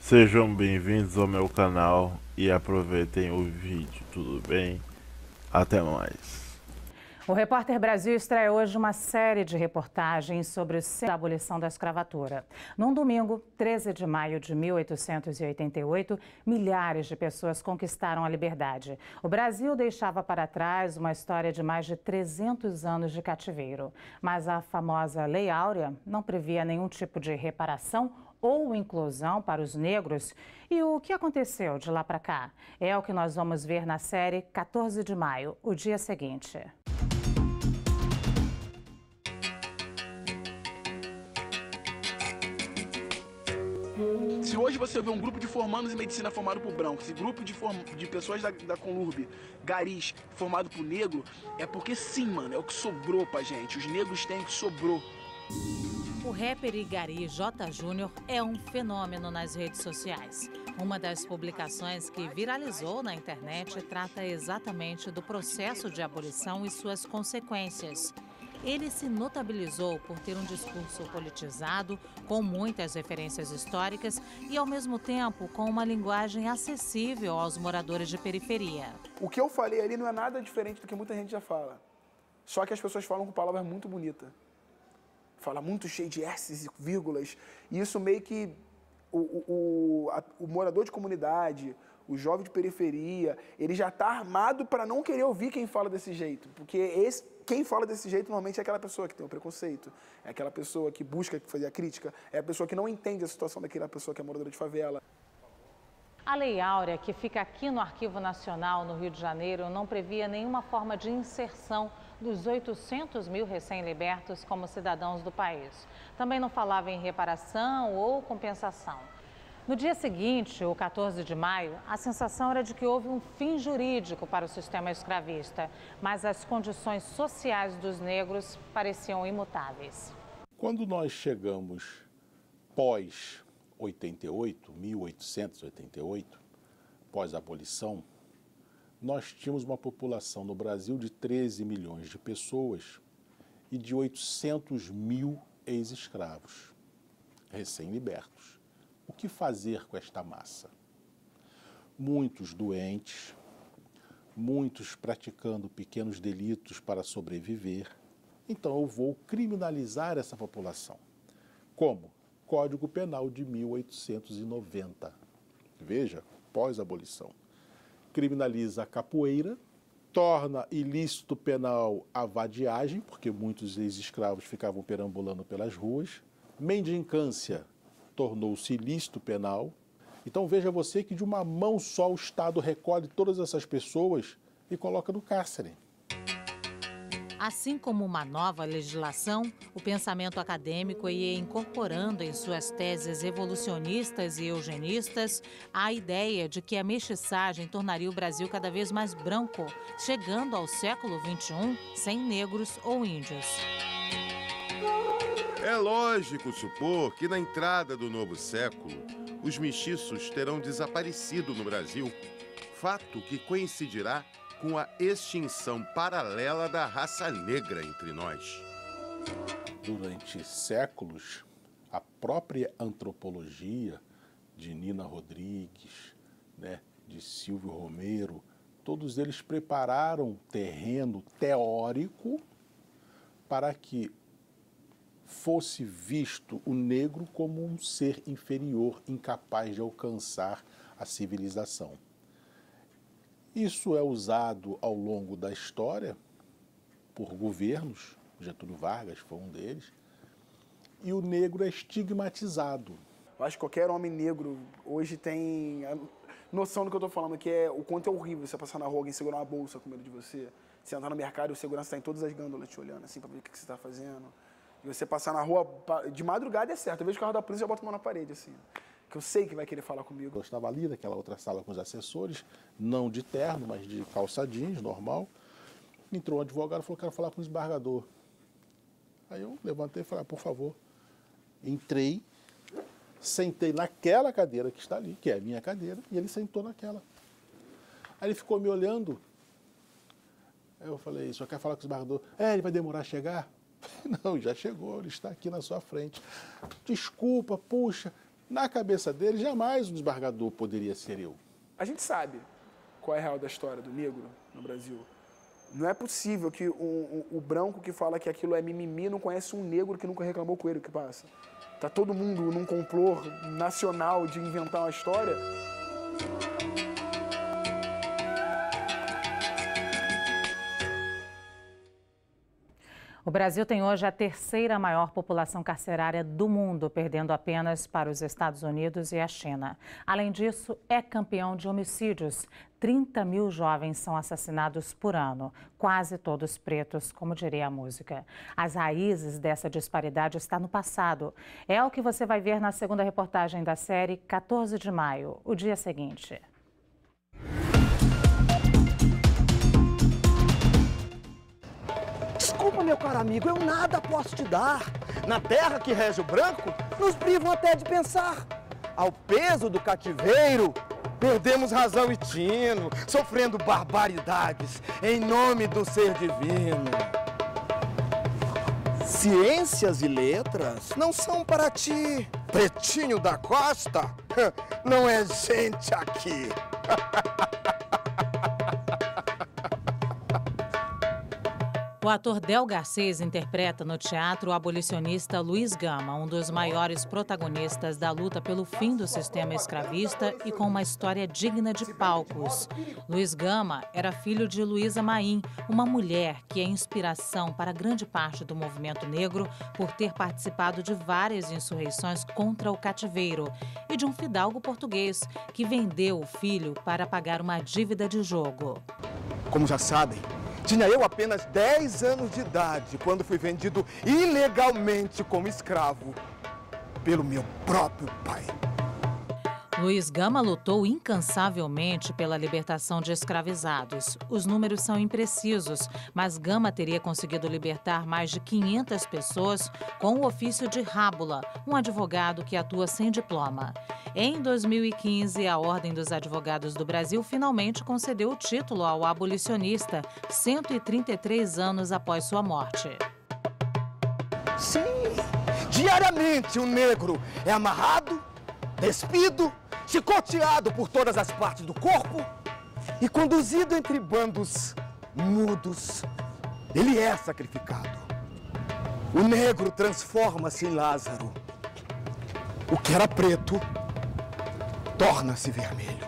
Sejam bem-vindos ao meu canal e aproveitem o vídeo, tudo bem? Até mais. O Repórter Brasil estreia hoje uma série de reportagens sobre a abolição da escravatura. Num domingo, 13 de maio de 1888, milhares de pessoas conquistaram a liberdade. O Brasil deixava para trás uma história de mais de 300 anos de cativeiro. Mas a famosa Lei Áurea não previa nenhum tipo de reparação ou inclusão para os negros. E o que aconteceu de lá para cá? É o que nós vamos ver na série 14 de maio, o dia seguinte. Se hoje você vê um grupo de formandos em medicina formado por brancos, esse grupo de pessoas da Conlurb, garis, formado por negro, é porque sim, mano, é o que sobrou pra gente. Os negros têm o que sobrou. O rapper e gari J. Júnior é um fenômeno nas redes sociais. Uma das publicações que viralizou na internet trata exatamente do processo de abolição e suas consequências. Ele se notabilizou por ter um discurso politizado, com muitas referências históricas e, ao mesmo tempo, com uma linguagem acessível aos moradores de periferia. O que eu falei ali não é nada diferente do que muita gente já fala. Só que as pessoas falam com palavras muito bonitas. Fala muito cheio de S's e vírgulas. E isso meio que o morador de comunidade, o jovem de periferia, ele já está armado para não querer ouvir quem fala desse jeito. Porque quem fala desse jeito normalmente é aquela pessoa que tem o preconceito, é aquela pessoa que busca fazer a crítica, é a pessoa que não entende a situação daquela pessoa que é moradora de favela. A Lei Áurea, que fica aqui no Arquivo Nacional, no Rio de Janeiro, não previa nenhuma forma de inserção dos 800 mil recém-libertos como cidadãos do país. Também não falava em reparação ou compensação. No dia seguinte, o 14 de maio, a sensação era de que houve um fim jurídico para o sistema escravista, mas as condições sociais dos negros pareciam imutáveis. Quando nós chegamos pós 1888, pós-abolição, nós tínhamos uma população no Brasil de 13 milhões de pessoas e de 800 mil ex-escravos, recém-libertos. O que fazer com esta massa? Muitos doentes, muitos praticando pequenos delitos para sobreviver. Então eu vou criminalizar essa população. Como? Código Penal de 1890. Veja, pós-abolição. Criminaliza a capoeira, torna ilícito penal a vadiagem, porque muitos ex-escravos ficavam perambulando pelas ruas. Mendicância tornou-se ilícito penal. Então veja você que de uma mão só o Estado recolhe todas essas pessoas e coloca no cárcere. Assim como uma nova legislação, o pensamento acadêmico ia incorporando em suas teses evolucionistas e eugenistas a ideia de que a mestiçagem tornaria o Brasil cada vez mais branco, chegando ao século XXI sem negros ou índios. É lógico supor que na entrada do novo século, os mestiços terão desaparecido no Brasil, fato que coincidirá com a extinção paralela da raça negra entre nós. Durante séculos, a própria antropologia de Nina Rodrigues, de Silvio Romero, todos eles prepararam terreno teórico para que fosse visto o negro como um ser inferior, incapaz de alcançar a civilização. Isso é usado ao longo da história por governos, Getúlio Vargas foi um deles, e o negro é estigmatizado. Eu acho que qualquer homem negro hoje tem a noção do que eu tô falando, que é o quanto é horrível você passar na rua, alguém segurar uma bolsa com medo de você. Você entrar no mercado e o segurança está em todas as gândulas te olhando, assim, para ver o que você está fazendo. E você passar na rua de madrugada é certo. Eu vejo o carro da polícia e já boto a mão na parede, assim. Que eu sei que vai querer falar comigo. Eu estava ali naquela outra sala com os assessores, não de terno, mas de calça jeans, normal. Entrou um advogado e falou: quero falar com o desembargador. Aí eu levantei e falei: por favor. Entrei, sentei naquela cadeira que está ali, que é a minha cadeira, e ele sentou naquela. Aí ele ficou me olhando. Aí eu falei: só quer falar com o desembargador? Ele vai demorar a chegar? Não, já chegou, ele está aqui na sua frente. Desculpa, puxa, Na cabeça dele, jamais um desembargador poderia ser eu. A gente sabe qual é a real da história do negro no Brasil. Não é possível que o branco que fala que aquilo é mimimi não conhece um negro que nunca reclamou com ele o que passa. Tá todo mundo num complô nacional de inventar uma história. O Brasil tem hoje a terceira maior população carcerária do mundo, perdendo apenas para os Estados Unidos e a China. Além disso, é campeão de homicídios. 30 mil jovens são assassinados por ano, quase todos pretos, como diria a música. As raízes dessa disparidade estão no passado. É o que você vai ver na segunda reportagem da série 14 de maio, o dia seguinte. Desculpa, meu caro amigo, eu nada posso te dar. Na terra que rege o branco, nos privam até de pensar. Ao peso do cativeiro, perdemos razão e tino, sofrendo barbaridades em nome do ser divino. Ciências e letras não são para ti, pretinho da costa. Não é gente aqui. O ator Del Garcês interpreta no teatro o abolicionista Luiz Gama, um dos maiores protagonistas da luta pelo fim do sistema escravista e com uma história digna de palcos. Luiz Gama era filho de Luísa Maim, uma mulher que é inspiração para grande parte do movimento negro por ter participado de várias insurreições contra o cativeiro, e de um fidalgo português que vendeu o filho para pagar uma dívida de jogo. Como já sabem, tinha eu apenas 10 anos de idade quando fui vendido ilegalmente como escravo pelo meu próprio pai. Luiz Gama lutou incansavelmente pela libertação de escravizados. Os números são imprecisos, mas Gama teria conseguido libertar mais de 500 pessoas com o ofício de rábula, um advogado que atua sem diploma. Em 2015, a Ordem dos Advogados do Brasil finalmente concedeu o título ao abolicionista, 133 anos após sua morte. Sim, diariamente o negro é amarrado, despido, chicoteado por todas as partes do corpo e conduzido entre bandos mudos. Ele é sacrificado. O negro transforma-se em Lázaro. O que era preto torna-se vermelho.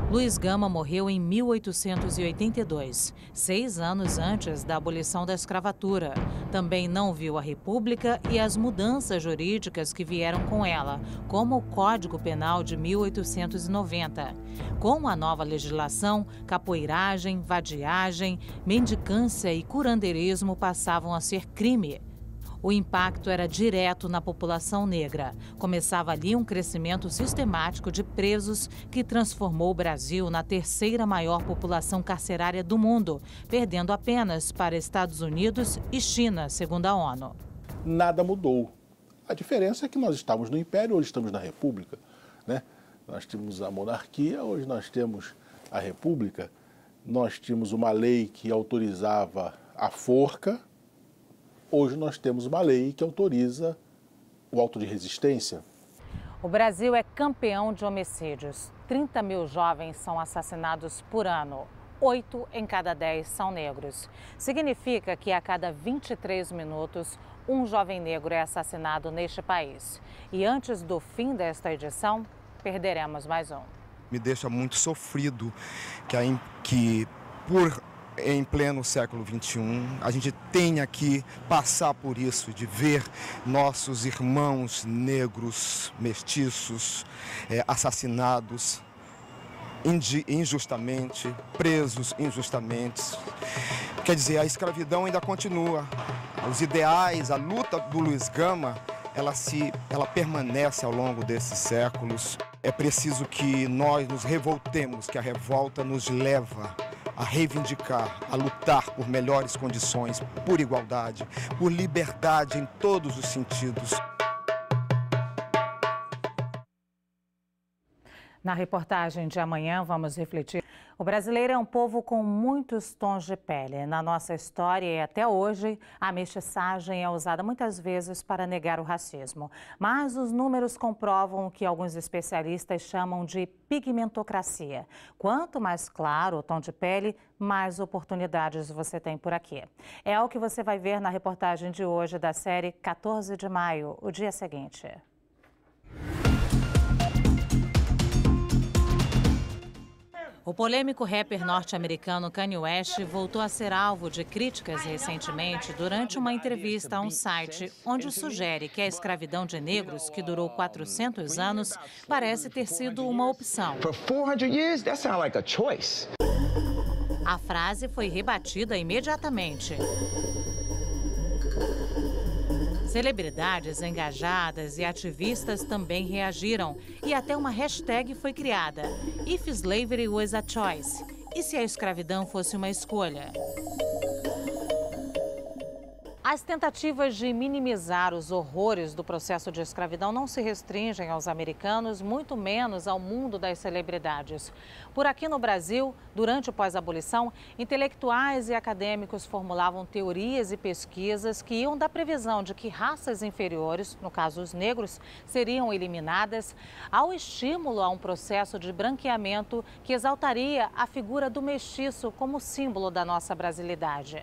Luiz Gama morreu em 1882, 6 anos antes da abolição da escravatura. Também não viu a República e as mudanças jurídicas que vieram com ela, como o Código Penal de 1890. Com a nova legislação, capoeiragem, vadiagem, mendicância e curandeirismo passavam a ser crime. O impacto era direto na população negra. Começava ali um crescimento sistemático de presos que transformou o Brasil na terceira maior população carcerária do mundo, perdendo apenas para Estados Unidos e China, segundo a ONU. Nada mudou. A diferença é que nós estávamos no Império, hoje estamos na República, né? Nós tínhamos a monarquia, hoje nós temos a República. Nós tínhamos uma lei que autorizava a forca. Hoje nós temos uma lei que autoriza o auto de resistência. O Brasil é campeão de homicídios. 30 mil jovens são assassinados por ano. 8 em cada 10 são negros. Significa que a cada 23 minutos, um jovem negro é assassinado neste país. E antes do fim desta edição, perderemos mais um. Me deixa muito sofrido que por em pleno século XXI, a gente tenha que passar por isso, de ver nossos irmãos negros, mestiços, assassinados injustamente, presos injustamente. Quer dizer, a escravidão ainda continua. Os ideais, a luta do Luiz Gama, ela permanece ao longo desses séculos. É preciso que nós nos revoltemos, que a revolta nos leva a reivindicar, a lutar por melhores condições, por igualdade, por liberdade em todos os sentidos. Na reportagem de amanhã, vamos refletir. O brasileiro é um povo com muitos tons de pele. Na nossa história e até hoje, a mestiçagem é usada muitas vezes para negar o racismo. Mas os números comprovam o que alguns especialistas chamam de pigmentocracia. Quanto mais claro o tom de pele, mais oportunidades você tem por aqui. É o que você vai ver na reportagem de hoje da série 14 de maio, o dia seguinte. O polêmico rapper norte-americano Kanye West voltou a ser alvo de críticas recentemente durante uma entrevista a um site onde sugere que a escravidão de negros, que durou 400 anos, parece ter sido uma opção. A frase foi rebatida imediatamente. Celebridades engajadas e ativistas também reagiram e até uma hashtag foi criada. If slavery was a choice? E se a escravidão fosse uma escolha? As tentativas de minimizar os horrores do processo de escravidão não se restringem aos americanos, muito menos ao mundo das celebridades. Por aqui no Brasil, durante o pós-abolição, intelectuais e acadêmicos formulavam teorias e pesquisas que iam da previsão de que raças inferiores, no caso os negros, seriam eliminadas, ao estímulo a um processo de branqueamento que exaltaria a figura do mestiço como símbolo da nossa brasilidade.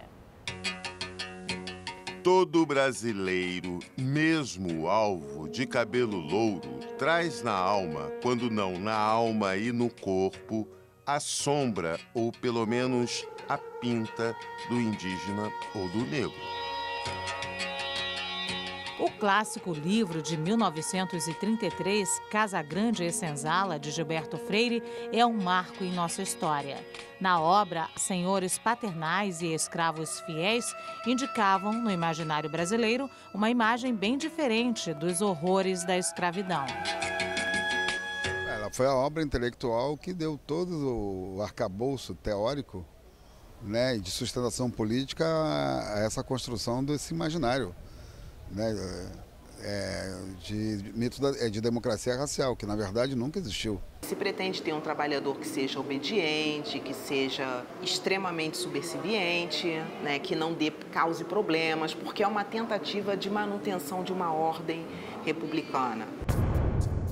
Todo brasileiro, mesmo alvo de cabelo louro, traz na alma, quando não na alma e no corpo, a sombra ou pelo menos a pinta do indígena ou do negro. O clássico livro de 1933, Casa Grande e Senzala, de Gilberto Freire, é um marco em nossa história. Na obra, senhores paternais e escravos fiéis indicavam, no imaginário brasileiro, uma imagem bem diferente dos horrores da escravidão. Ela foi a obra intelectual que deu todo o arcabouço teórico, né, de sustentação política a essa construção desse imaginário, né, de mito de democracia racial, que na verdade nunca existiu. Se pretende ter um trabalhador que seja obediente, que seja extremamente subserviente, né, que não cause problemas, porque é uma tentativa de manutenção de uma ordem republicana.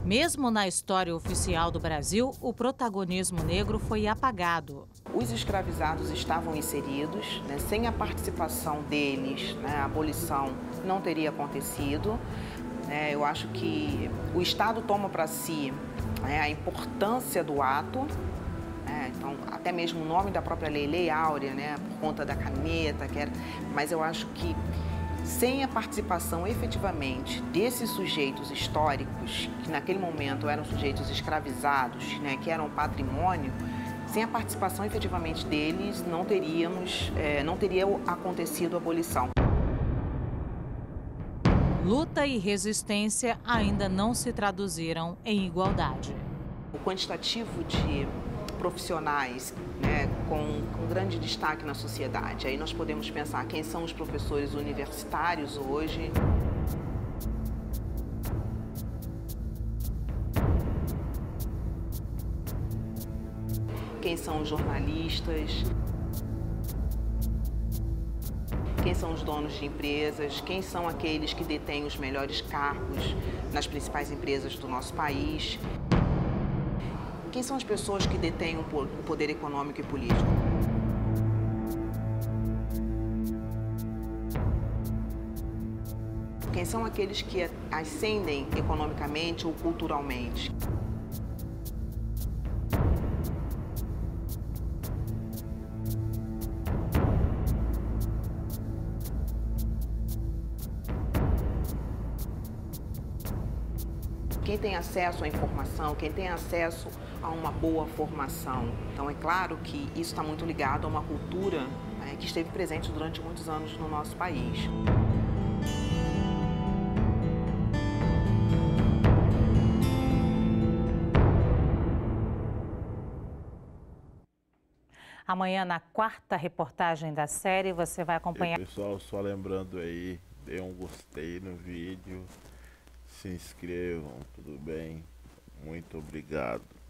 Mesmo na história oficial do Brasil, o protagonismo negro foi apagado. Os escravizados estavam inseridos, né, sem a participação deles, né, a abolição não teria acontecido. Eu acho que o Estado toma para si a importância do ato, então até mesmo o nome da própria Lei Áurea, né, por conta da caneta, mas eu acho que sem a participação efetivamente desses sujeitos históricos, que naquele momento eram sujeitos escravizados, né, que eram patrimônio, sem a participação efetivamente deles não teria acontecido a abolição. Luta e resistência ainda não se traduziram em igualdade. O quantitativo de profissionais, né, com grande destaque na sociedade. Aí nós podemos pensar quem são os professores universitários hoje. Quem são os jornalistas? Quem são os donos de empresas? Quem são aqueles que detêm os melhores cargos nas principais empresas do nosso país? Quem são as pessoas que detêm o poder econômico e político? Quem são aqueles que ascendem economicamente ou culturalmente? Quem tem acesso à informação, quem tem acesso a uma boa formação. Então, é claro que isso está muito ligado a uma cultura que esteve presente durante muitos anos no nosso país. Amanhã, na quarta reportagem da série, você vai acompanhar... Pessoal, só lembrando aí, dê um gostei no vídeo, se inscrevam, tudo bem? Muito obrigado.